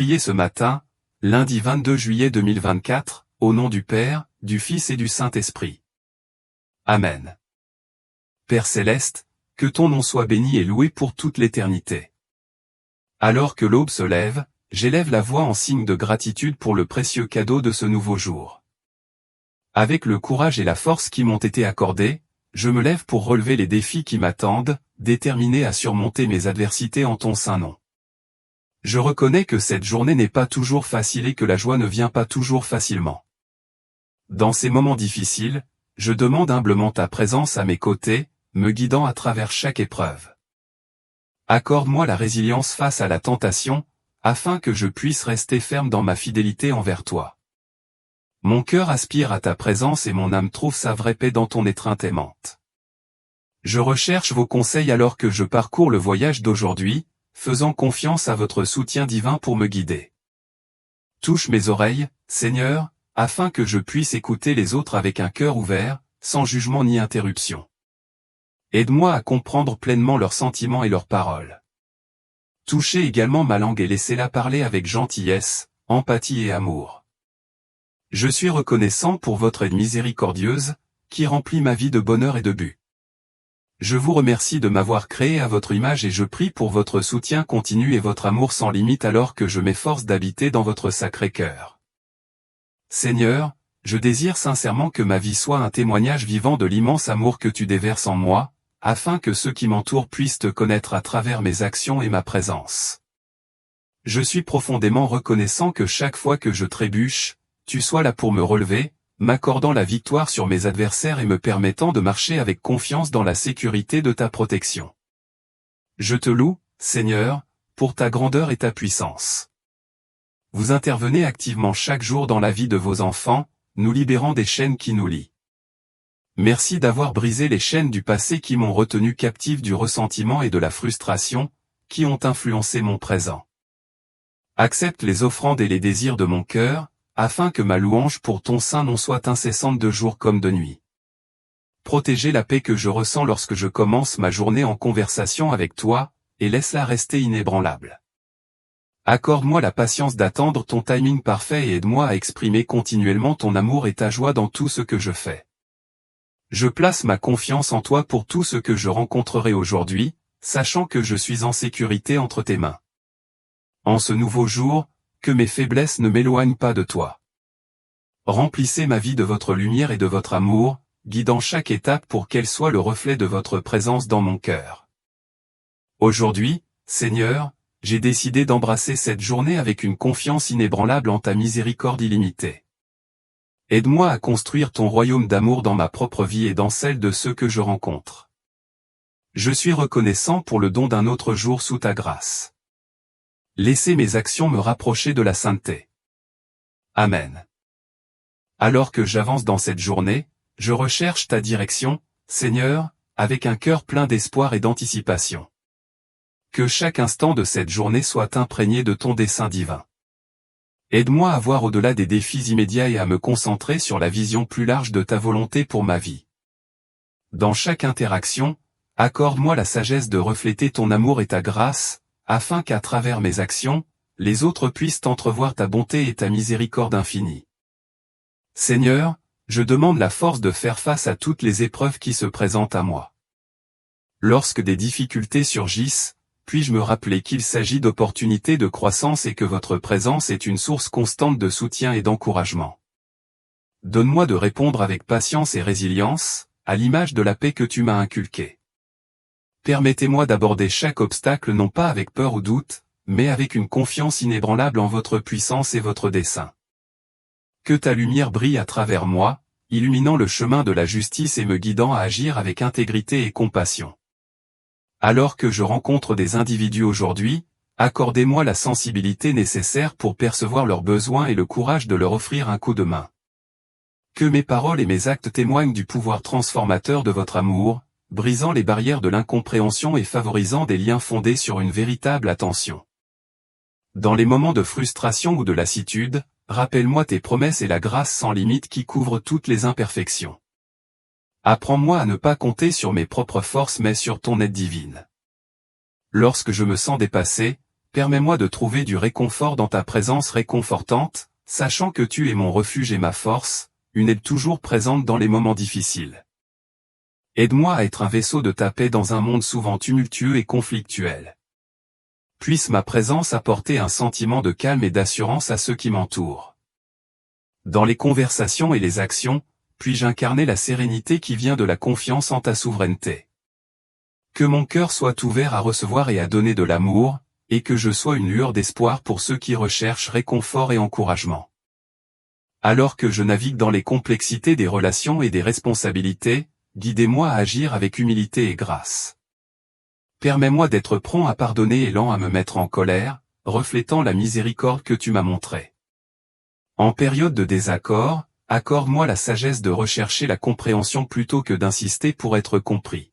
prier ce matin, lundi 22 juillet 2024, au nom du Père, du Fils et du Saint-Esprit. Amen. Père céleste, que ton nom soit béni et loué pour toute l'éternité. Alors que l'aube se lève, j'élève la voix en signe de gratitude pour le précieux cadeau de ce nouveau jour. Avec le courage et la force qui m'ont été accordés, je me lève pour relever les défis qui m'attendent, déterminé à surmonter mes adversités en ton saint nom. Je reconnais que cette journée n'est pas toujours facile et que la joie ne vient pas toujours facilement. Dans ces moments difficiles, je demande humblement ta présence à mes côtés, me guidant à travers chaque épreuve. Accorde-moi la résilience face à la tentation, afin que je puisse rester ferme dans ma fidélité envers toi. Mon cœur aspire à ta présence et mon âme trouve sa vraie paix dans ton étreinte aimante. Je recherche vos conseils alors que je parcours le voyage d'aujourd'hui, faisant confiance à votre soutien divin pour me guider. Touche mes oreilles, Seigneur, afin que je puisse écouter les autres avec un cœur ouvert, sans jugement ni interruption. Aide-moi à comprendre pleinement leurs sentiments et leurs paroles. Touchez également ma langue et laissez-la parler avec gentillesse, empathie et amour. Je suis reconnaissant pour votre aide miséricordieuse, qui remplit ma vie de bonheur et de but. Je vous remercie de m'avoir créé à votre image et je prie pour votre soutien continu et votre amour sans limite alors que je m'efforce d'habiter dans votre sacré cœur. Seigneur, je désire sincèrement que ma vie soit un témoignage vivant de l'immense amour que tu déverses en moi, afin que ceux qui m'entourent puissent te connaître à travers mes actions et ma présence. Je suis profondément reconnaissant que chaque fois que je trébuche, tu sois là pour me relever, m'accordant la victoire sur mes adversaires et me permettant de marcher avec confiance dans la sécurité de ta protection. Je te loue, Seigneur, pour ta grandeur et ta puissance. Vous intervenez activement chaque jour dans la vie de vos enfants, nous libérant des chaînes qui nous lient. Merci d'avoir brisé les chaînes du passé qui m'ont retenu captif du ressentiment et de la frustration, qui ont influencé mon présent. Accepte les offrandes et les désirs de mon cœur, afin que ma louange pour ton saint nom soit incessante de jour comme de nuit. Protégez la paix que je ressens lorsque je commence ma journée en conversation avec toi, et laisse-la rester inébranlable. Accorde-moi la patience d'attendre ton timing parfait et aide-moi à exprimer continuellement ton amour et ta joie dans tout ce que je fais. Je place ma confiance en toi pour tout ce que je rencontrerai aujourd'hui, sachant que je suis en sécurité entre tes mains. En ce nouveau jour, que mes faiblesses ne m'éloignent pas de toi. Remplissez ma vie de votre lumière et de votre amour, guidant chaque étape pour qu'elle soit le reflet de votre présence dans mon cœur. Aujourd'hui, Seigneur, j'ai décidé d'embrasser cette journée avec une confiance inébranlable en ta miséricorde illimitée. Aide-moi à construire ton royaume d'amour dans ma propre vie et dans celle de ceux que je rencontre. Je suis reconnaissant pour le don d'un autre jour sous ta grâce. Laissez mes actions me rapprocher de la sainteté. Amen. Alors que j'avance dans cette journée, je recherche ta direction, Seigneur, avec un cœur plein d'espoir et d'anticipation. Que chaque instant de cette journée soit imprégné de ton dessein divin. Aide-moi à voir au-delà des défis immédiats et à me concentrer sur la vision plus large de ta volonté pour ma vie. Dans chaque interaction, accorde-moi la sagesse de refléter ton amour et ta grâce, afin qu'à travers mes actions, les autres puissent entrevoir ta bonté et ta miséricorde infinie. Seigneur, je demande la force de faire face à toutes les épreuves qui se présentent à moi. Lorsque des difficultés surgissent, puis-je me rappeler qu'il s'agit d'opportunités de croissance et que votre présence est une source constante de soutien et d'encouragement. Donne-moi de répondre avec patience et résilience, à l'image de la paix que tu m'as inculquée. Permettez-moi d'aborder chaque obstacle non pas avec peur ou doute, mais avec une confiance inébranlable en votre puissance et votre dessein. Que ta lumière brille à travers moi, illuminant le chemin de la justice et me guidant à agir avec intégrité et compassion. Alors que je rencontre des individus aujourd'hui, accordez-moi la sensibilité nécessaire pour percevoir leurs besoins et le courage de leur offrir un coup de main. Que mes paroles et mes actes témoignent du pouvoir transformateur de votre amour, brisant les barrières de l'incompréhension et favorisant des liens fondés sur une véritable attention. Dans les moments de frustration ou de lassitude, rappelle-moi tes promesses et la grâce sans limite qui couvre toutes les imperfections. Apprends-moi à ne pas compter sur mes propres forces mais sur ton aide divine. Lorsque je me sens dépassé, permets-moi de trouver du réconfort dans ta présence réconfortante, sachant que tu es mon refuge et ma force, une aide toujours présente dans les moments difficiles. Aide-moi à être un vaisseau de ta paix dans un monde souvent tumultueux et conflictuel. Puisse ma présence apporter un sentiment de calme et d'assurance à ceux qui m'entourent. Dans les conversations et les actions, puis-je incarner la sérénité qui vient de la confiance en ta souveraineté. Que mon cœur soit ouvert à recevoir et à donner de l'amour, et que je sois une lueur d'espoir pour ceux qui recherchent réconfort et encouragement. Alors que je navigue dans les complexités des relations et des responsabilités, guidez-moi à agir avec humilité et grâce. Permets-moi d'être prompt à pardonner et lent à me mettre en colère, reflétant la miséricorde que tu m'as montrée. En période de désaccord, accorde-moi la sagesse de rechercher la compréhension plutôt que d'insister pour être compris.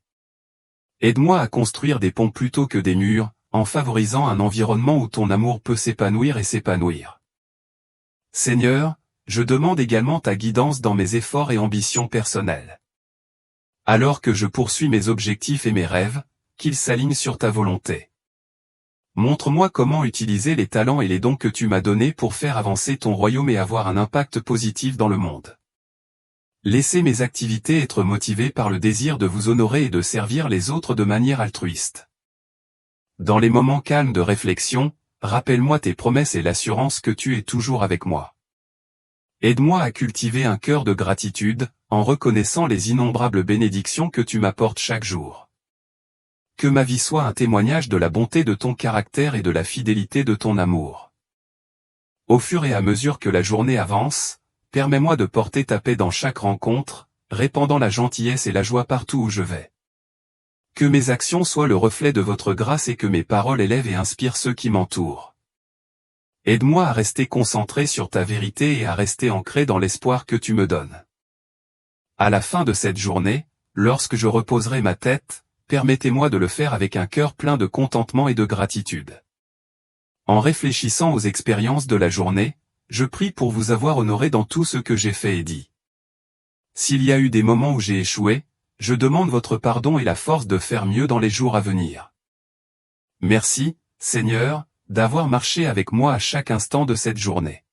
Aide-moi à construire des ponts plutôt que des murs, en favorisant un environnement où ton amour peut s'épanouir et s'épanouir. Seigneur, je demande également ta guidance dans mes efforts et ambitions personnelles. Alors que je poursuis mes objectifs et mes rêves, qu'ils s'alignent sur ta volonté. Montre-moi comment utiliser les talents et les dons que tu m'as donnés pour faire avancer ton royaume et avoir un impact positif dans le monde. Laissez mes activités être motivées par le désir de vous honorer et de servir les autres de manière altruiste. Dans les moments calmes de réflexion, rappelle-moi tes promesses et l'assurance que tu es toujours avec moi. Aide-moi à cultiver un cœur de gratitude, en reconnaissant les innombrables bénédictions que tu m'apportes chaque jour. Que ma vie soit un témoignage de la bonté de ton caractère et de la fidélité de ton amour. Au fur et à mesure que la journée avance, permets-moi de porter ta paix dans chaque rencontre, répandant la gentillesse et la joie partout où je vais. Que mes actions soient le reflet de votre grâce et que mes paroles élèvent et inspirent ceux qui m'entourent. Aide-moi à rester concentré sur ta vérité et à rester ancré dans l'espoir que tu me donnes. À la fin de cette journée, lorsque je reposerai ma tête, permettez-moi de le faire avec un cœur plein de contentement et de gratitude. En réfléchissant aux expériences de la journée, je prie pour vous avoir honoré dans tout ce que j'ai fait et dit. S'il y a eu des moments où j'ai échoué, je demande votre pardon et la force de faire mieux dans les jours à venir. Merci, Seigneur, d'avoir marché avec moi à chaque instant de cette journée.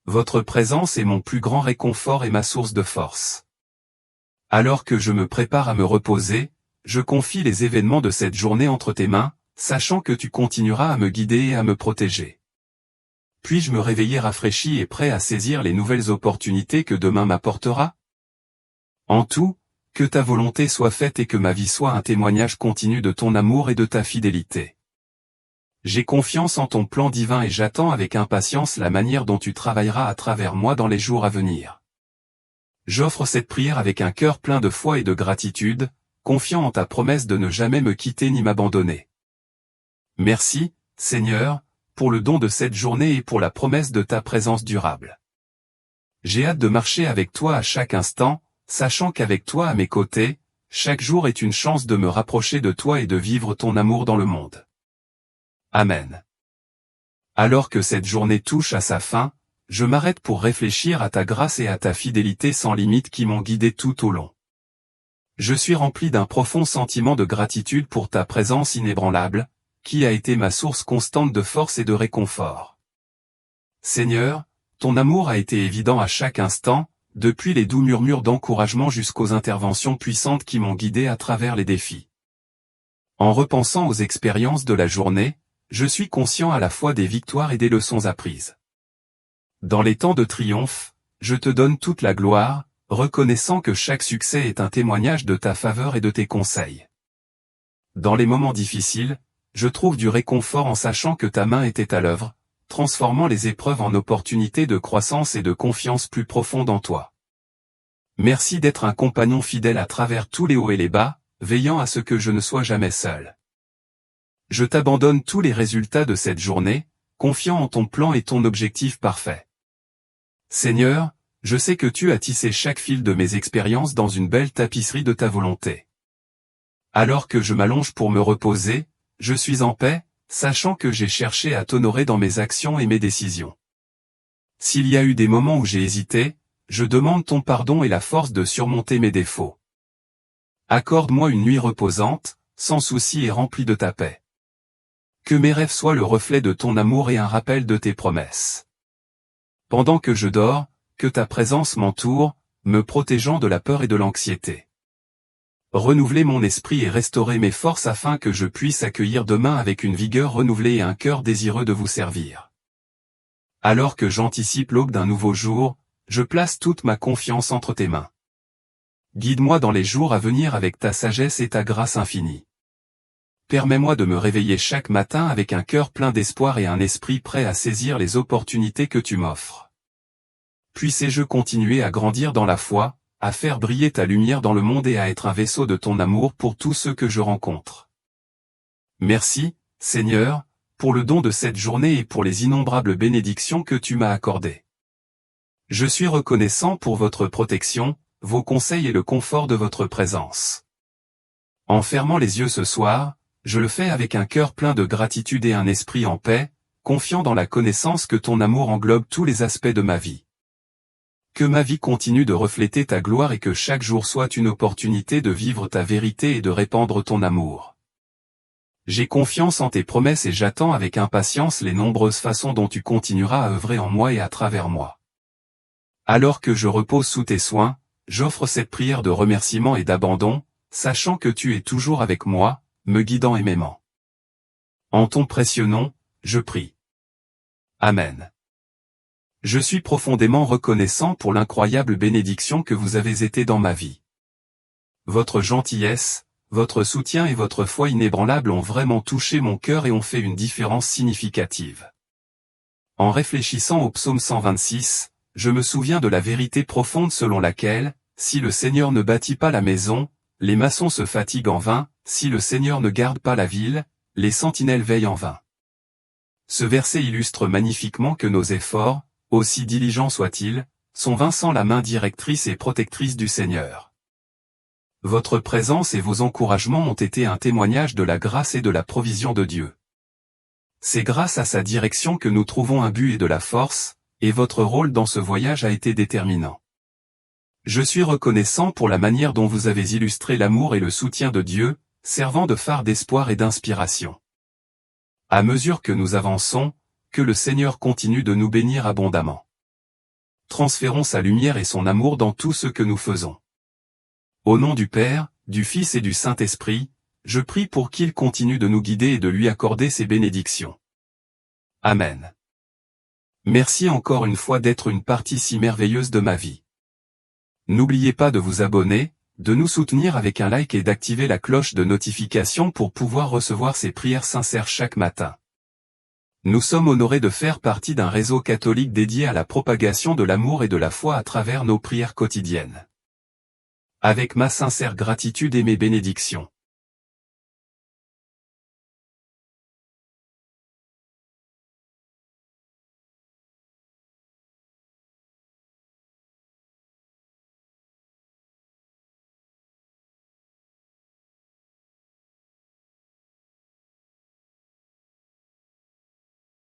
Votre présence est mon plus grand réconfort et ma source de force. Alors que je me prépare à me reposer, je confie les événements de cette journée entre tes mains, sachant que tu continueras à me guider et à me protéger. Puis-je me réveiller rafraîchi et prêt à saisir les nouvelles opportunités que demain m'apportera? En tout, que ta volonté soit faite et que ma vie soit un témoignage continu de ton amour et de ta fidélité. J'ai confiance en ton plan divin et j'attends avec impatience la manière dont tu travailleras à travers moi dans les jours à venir. J'offre cette prière avec un cœur plein de foi et de gratitude, confiant en ta promesse de ne jamais me quitter ni m'abandonner. Merci, Seigneur, pour le don de cette journée et pour la promesse de ta présence durable. J'ai hâte de marcher avec toi à chaque instant, sachant qu'avec toi à mes côtés, chaque jour est une chance de me rapprocher de toi et de vivre ton amour dans le monde. Amen. Alors que cette journée touche à sa fin, je m'arrête pour réfléchir à ta grâce et à ta fidélité sans limite qui m'ont guidé tout au long. Je suis rempli d'un profond sentiment de gratitude pour ta présence inébranlable, qui a été ma source constante de force et de réconfort. Seigneur, ton amour a été évident à chaque instant, depuis les doux murmures d'encouragement jusqu'aux interventions puissantes qui m'ont guidé à travers les défis. En repensant aux expériences de la journée, je suis conscient à la fois des victoires et des leçons apprises. Dans les temps de triomphe, je te donne toute la gloire, reconnaissant que chaque succès est un témoignage de ta faveur et de tes conseils. Dans les moments difficiles, je trouve du réconfort en sachant que ta main était à l'œuvre, transformant les épreuves en opportunités de croissance et de confiance plus profonde en toi. Merci d'être un compagnon fidèle à travers tous les hauts et les bas, veillant à ce que je ne sois jamais seul. Je t'abandonne tous les résultats de cette journée, confiant en ton plan et ton objectif parfait. Seigneur, je sais que tu as tissé chaque fil de mes expériences dans une belle tapisserie de ta volonté. Alors que je m'allonge pour me reposer, je suis en paix, sachant que j'ai cherché à t'honorer dans mes actions et mes décisions. S'il y a eu des moments où j'ai hésité, je demande ton pardon et la force de surmonter mes défauts. Accorde-moi une nuit reposante, sans souci et remplie de ta paix. Que mes rêves soient le reflet de ton amour et un rappel de tes promesses. Pendant que je dors, que ta présence m'entoure, me protégeant de la peur et de l'anxiété. Renouvelez mon esprit et restaurez mes forces afin que je puisse accueillir demain avec une vigueur renouvelée et un cœur désireux de vous servir. Alors que j'anticipe l'aube d'un nouveau jour, je place toute ma confiance entre tes mains. Guide-moi dans les jours à venir avec ta sagesse et ta grâce infinie. Permets-moi de me réveiller chaque matin avec un cœur plein d'espoir et un esprit prêt à saisir les opportunités que tu m'offres. Puissé-je continuer à grandir dans la foi, à faire briller ta lumière dans le monde et à être un vaisseau de ton amour pour tous ceux que je rencontre. Merci, Seigneur, pour le don de cette journée et pour les innombrables bénédictions que tu m'as accordées. Je suis reconnaissant pour votre protection, vos conseils et le confort de votre présence. En fermant les yeux ce soir, je le fais avec un cœur plein de gratitude et un esprit en paix, confiant dans la connaissance que ton amour englobe tous les aspects de ma vie. Que ma vie continue de refléter ta gloire et que chaque jour soit une opportunité de vivre ta vérité et de répandre ton amour. J'ai confiance en tes promesses et j'attends avec impatience les nombreuses façons dont tu continueras à œuvrer en moi et à travers moi. Alors que je repose sous tes soins, j'offre cette prière de remerciement et d'abandon, sachant que tu es toujours avec moi, me guidant et m'aimant. En ton précieux nom, je prie. Amen. Je suis profondément reconnaissant pour l'incroyable bénédiction que vous avez été dans ma vie. Votre gentillesse, votre soutien et votre foi inébranlable ont vraiment touché mon cœur et ont fait une différence significative. En réfléchissant au psaume 126, je me souviens de la vérité profonde selon laquelle, si le Seigneur ne bâtit pas la maison, les maçons se fatiguent en vain, si le Seigneur ne garde pas la ville, les sentinelles veillent en vain. Ce verset illustre magnifiquement que nos efforts, aussi diligents soient-ils, sont vains sans la main directrice et protectrice du Seigneur. Votre présence et vos encouragements ont été un témoignage de la grâce et de la provision de Dieu. C'est grâce à sa direction que nous trouvons un but et de la force, et votre rôle dans ce voyage a été déterminant. Je suis reconnaissant pour la manière dont vous avez illustré l'amour et le soutien de Dieu, servant de phare d'espoir et d'inspiration. À mesure que nous avançons, que le Seigneur continue de nous bénir abondamment. Transférons sa lumière et son amour dans tout ce que nous faisons. Au nom du Père, du Fils et du Saint-Esprit, je prie pour qu'il continue de nous guider et de lui accorder ses bénédictions. Amen. Merci encore une fois d'être une partie si merveilleuse de ma vie. N'oubliez pas de vous abonner, de nous soutenir avec un like et d'activer la cloche de notification pour pouvoir recevoir ces prières sincères chaque matin. Nous sommes honorés de faire partie d'un réseau catholique dédié à la propagation de l'amour et de la foi à travers nos prières quotidiennes. Avec ma sincère gratitude et mes bénédictions.